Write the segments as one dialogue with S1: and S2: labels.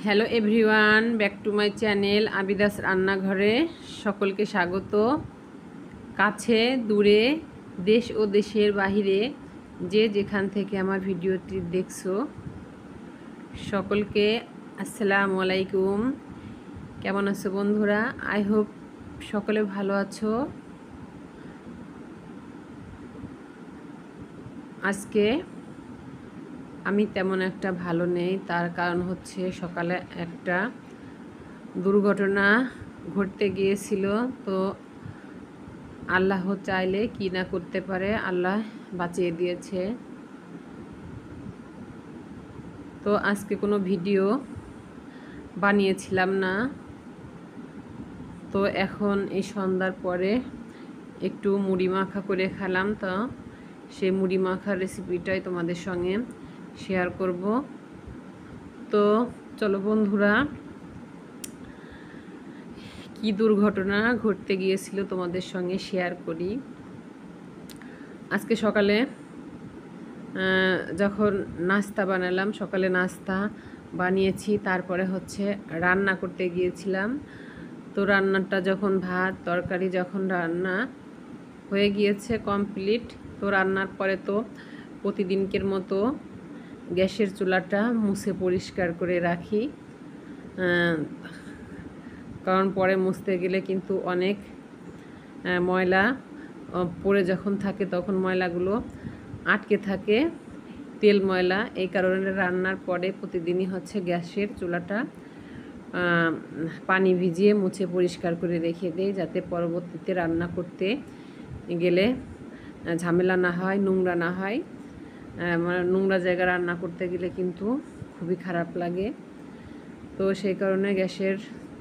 S1: Hello everyone, back to my channel Abidas রান্নাঘরে সকলকে স্বাগত। কাছে দূরে, দেশ ও দেশের বাহিরে যে যেখান থেকে আমার ভিডিওটি দেখছো সকলকে আসসালামু আলাইকুম। কেমন আছো বন্ধুরা? আই হোপ সকলে ভালো আছো। আজকে আমি তেমন একটা ভালো নেই, তার কারণ হচ্ছে সকালে একটা দুর্ঘটনা ঘটতে গিয়েছিল। তো আল্লাহ চাইলে কি না করতে পারে, আল্লাহ বাঁচিয়ে দিয়েছে। তো আজকে কোনো ভিডিও বানিয়েছিলাম না। তো এখন এই সন্ধ্যার পরে একটু মুড়ি মাখা করে খেলাম। তো সেই মুড়ি মাখার রেসিপিটাই তোমাদের সঙ্গে শেয়ার করব। তো চলো বন্ধুরা, কি দুর্ঘটনা ঘটতে গিয়েছিল তোমাদের সঙ্গে শেয়ার করি। আজকে সকালে যখন নাস্তা বানালাম, সকালে নাস্তা বানিয়েছি, তারপরে হচ্ছে রান্না করতে গিয়েছিলাম। তো রান্নাটা যখন ভাত তরকারি যখন রান্না হয়ে গিয়েছে কমপ্লিট, তো রান্নার পরে তো প্রতিদিনকের মতো গ্যাসের চুলাটা মুছে পরিষ্কার করে রাখি, কারণ পরে মুছতে গেলে কিন্তু অনেক ময়লা পড়ে যখন থাকে তখন ময়লাগুলো আটকে থাকে, তেল ময়লা। এই কারণে রান্নার পরে প্রতিদিনই হচ্ছে গ্যাসের চুলাটা পানি ভিজিয়ে মুছে পরিষ্কার করে রেখে দেই, যাতে পরবর্তীতে রান্না করতে গেলে ঝামেলা না হয়, নোংরা না হয়। মানে নোংরা জায়গা রান্না করতে গেলে কিন্তু খুবই খারাপ লাগে। তো সেই কারণে গ্যাসের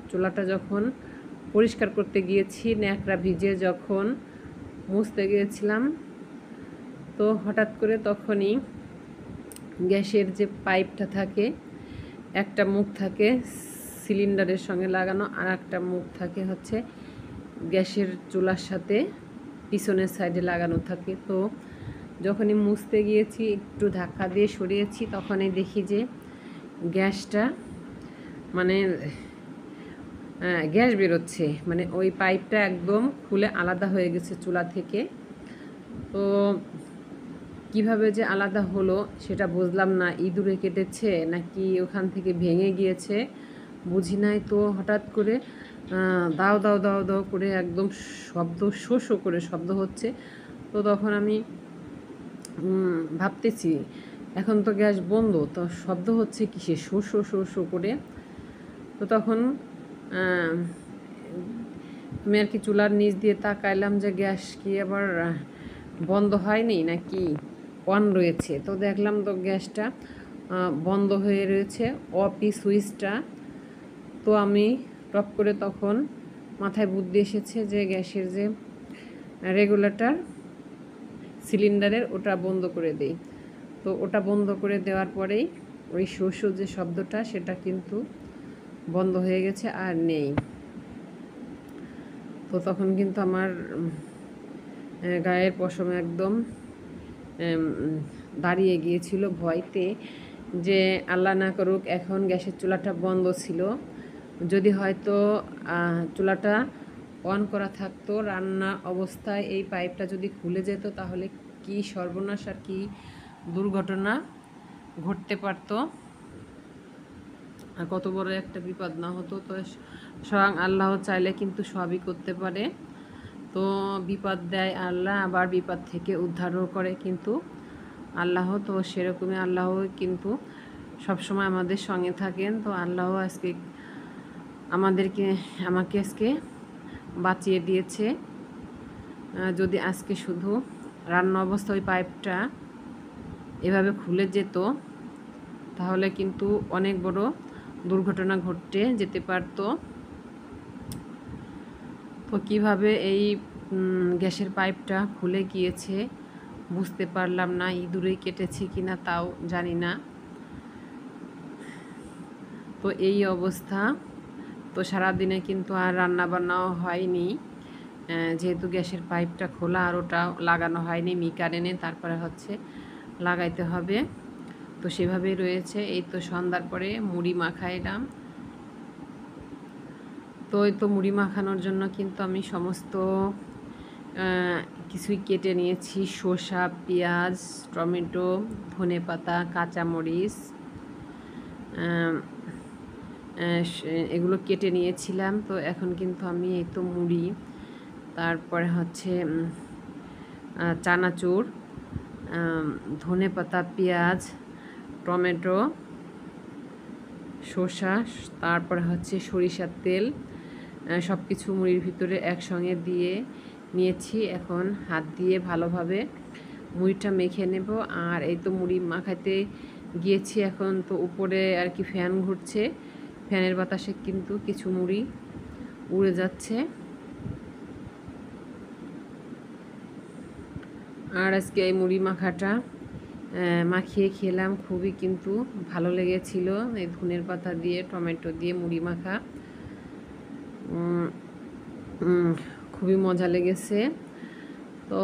S1: চুলাটা যখন পরিষ্কার করতে গিয়েছি, ন্যাকড়া ভিজিয়ে যখন মুছতে গিয়েছিলাম, তো হঠাৎ করে তখনই গ্যাসের যে পাইপটা থাকে, একটা মুখ থাকে সিলিন্ডারের সঙ্গে লাগানো, আর একটা মুখ থাকে হচ্ছে গ্যাসের চুলার সাথে পিছনের সাইডে লাগানো থাকে। তো যখনই মুছতে গিয়েছি, একটু ধাক্কা দিয়ে সরিয়েছি, তখনই দেখি যে গ্যাসটা মানে গ্যাস বেরোচ্ছে, মানে ওই পাইপটা একদম খুলে আলাদা হয়ে গেছে চুলা থেকে। তো কিভাবে যে আলাদা হলো সেটা বুঝলাম না, ইঁদুরে কেটেছে নাকি ওখান থেকে ভেঙে গিয়েছে বুঝি নাই। তো হঠাৎ করে দাও দাও দাও দাও করে একদম শব্দ, শো শো করে শব্দ হচ্ছে। তো তখন আমি ভাবতেছি এখন তো গ্যাস বন্ধ, তো শব্দ হচ্ছে কিসে, শো শো শো শো করে। তো তখন আমি আর কি চুলার নিচ দিয়ে তাকাইলাম যে গ্যাস কি আবার বন্ধ হয়নি নাকি অন রয়েছে। তো দেখলাম তো গ্যাসটা বন্ধ হয়ে রয়েছে, অফই সুইচটা। তো আমি টপ করে তখন মাথায় বুদ্ধি এসেছে যে গ্যাসের যে রেগুলেটর সিলিন্ডারের ওটা বন্ধ করে দেই। তো ওটা বন্ধ করে দেওয়ার পরেই ওই শো শো যে শব্দটা সেটা কিন্তু বন্ধ হয়ে গেছে আর নেই। তো তখন কিন্তু আমার গায়ের পশম একদম দাঁড়িয়ে গিয়েছিল ভয়তে, যে আল্লাহ না করুক এখন গ্যাসের চুলাটা বন্ধ ছিল, যদি হয়তো চুলাটা অন করা থাকতো, রান্না অবস্থায় এই পাইপটা যদি খুলে যেত, তাহলে কি সর্বনাশ আর কি দুর্ঘটনা ঘটতে পারতো, আর কত বড় একটা বিপদ না হতো। তো স্বয়ং আল্লাহ চাইলে কিন্তু সবই করতে পারে। তো বিপদ দেয় আল্লাহ, আবার বিপদ থেকে উদ্ধারও করে কিন্তু আল্লাহ। তো সেরকমই আল্লাহ কিন্তু সবসময় আমাদের সঙ্গে থাকেন। তো আল্লাহ আজকে আমাকে আজকে বাঁচিয়ে দিয়েছে। যদি আজকে শুধু রান্না অবস্থা ওই পাইপটা এভাবে খুলে যেত, তাহলে কিন্তু অনেক বড় দুর্ঘটনা ঘটতে যেতে পারত। তো কিভাবে এই গ্যাসের পাইপটা খুলে গিয়েছে বুঝতে পারলাম না, ইঁদুরেই কেটেছে কিনা তাও জানি না। তো এই অবস্থা। তো সারাদিনে কিন্তু আর রান্না বান্নাও হয়নি, যেহেতু গ্যাসের পাইপটা খোলা আর ওটা লাগানো হয়নি, মিকার এনে তারপরে হচ্ছে লাগাইতে হবে। তো সেভাবেই রয়েছে। এই তো সন্ধ্যার পরে মুড়ি মাখাইলাম। তো এই তো মুড়ি মাখানোর জন্য কিন্তু আমি সমস্ত কিছুই কেটে নিয়েছি। শসা, পেঁয়াজ, টমেটো, ধনেপাতা, কাঁচামরিচ এগুলো কেটে নিয়েছিলাম। তো এখন কিন্তু আমি এই তো মুড়ি, তারপরে হচ্ছে চানাচুর, ধনেপাতা, পেঁয়াজ, টমেটো, শসা, তারপরে হচ্ছে সরিষার তেল, সব কিছু মুড়ির ভিতরে একসঙ্গে দিয়ে নিয়েছি। এখন হাত দিয়ে ভালোভাবে মুড়িটা মেখে নেব। আর এই তো মুড়ি মাখাতে গিয়েছি, এখন তো উপরে আর কি ফ্যান ঘুরছে, ফ্যানের বাতাসে কিন্তু কিছু মুড়ি উড়ে যাচ্ছে। আর আজকে এই মুড়ি মাখাটা মাখিয়ে খেলাম, খুবই কিন্তু ভালো লেগেছিল। এই ধনের পাতা দিয়ে, টমেটো দিয়ে মুড়ি মাখা খুবই মজা লেগেছে। তো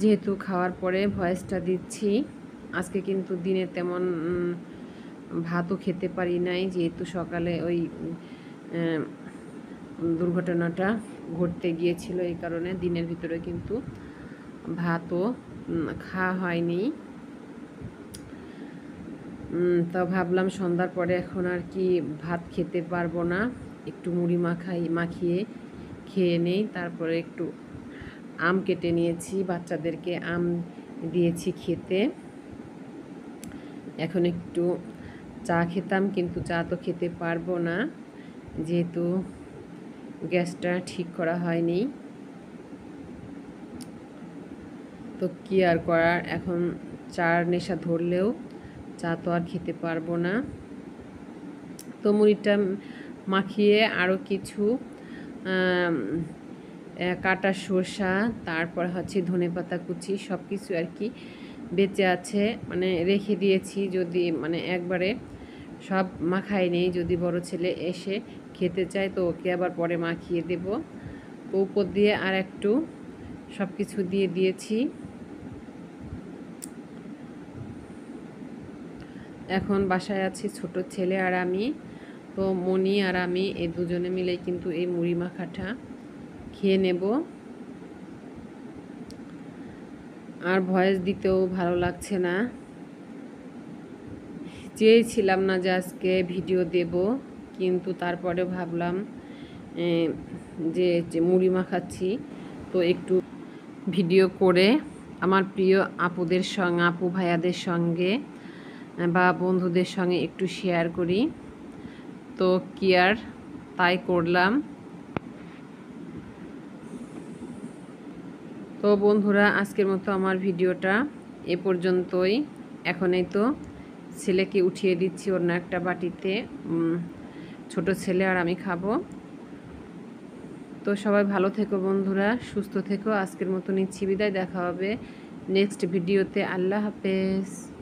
S1: যেহেতু খাওয়ার পরে ভয়েসটা দিচ্ছি, আজকে কিন্তু দিনে তেমন ভাতও খেতে পারি নাই, যেহেতু সকালে ওই দুর্ঘটনাটা ঘটতে গিয়েছিল, এই কারণে দিনের ভিতরে কিন্তু ভাতও খাওয়া হয়নি। তা ভাবলাম সন্ধ্যার পরে এখন আর কি ভাত খেতে পারবো না, একটু মুড়ি মাখিয়ে খেয়ে নেই। তারপরে একটু আম কেটে নিয়েছি, বাচ্চাদেরকে আম দিয়েছি খেতে। এখন একটু চা খেতাম, কিন্তু চা তো খেতে পারবো না, যেহেতু গ্যাসটা ঠিক করা হয়নি। তো কি আর করার, এখন চার নেশা ধরলেও চা তো আর খেতে পারবো না। তো মুড়িটা মাখিয়ে আরও কিছু কাটা শসা, তারপর হচ্ছে ধনেপাতা কুচি, সব কিছু আর কি বেঁচে আছে, মানে রেখে দিয়েছি, যদি মানে একবারে সব মাখাই নেই, যদি বড় ছেলে এসে খেতে চায় তো ওকে আবার পরে মাখিয়ে দেব। তো উপর দিয়ে আর একটু সব কিছু দিয়ে দিয়েছি। এখন বাসায় আছি ছোট ছেলে আর আমি, তো মনি আর আমি এই দুজনে মিলে কিন্তু এই মুড়ি মাখাটা খেয়ে নেব। আর ভয়েস দিতেও ভালো লাগছে না, চেয়েছিলাম না যে আজকে ভিডিও দেব, কিন্তু তারপরে ভাবলাম যে মুড়ি মাখাচ্ছি তো একটু ভিডিও করে আমার প্রিয় আপুদের সঙ্গে, আপু ভাইয়াদের সঙ্গে বা বন্ধুদের সঙ্গে একটু শেয়ার করি। তো কি আর তাই করলাম। তো বন্ধুরা, আজকের মতো আমার ভিডিওটা এ পর্যন্তই। এখনই তো ছেলেকে উঠিয়ে দিচ্ছি অন্য একটা বাটিতে, ছোট ছেলে আর আমি খাবো। তো সবাই ভালো থেকো বন্ধুরা, সুস্থ থেকো। আজকের মতো নিচ্ছি বিদায়, দেখা হবে নেক্সট ভিডিওতে। আল্লাহ হাফেজ।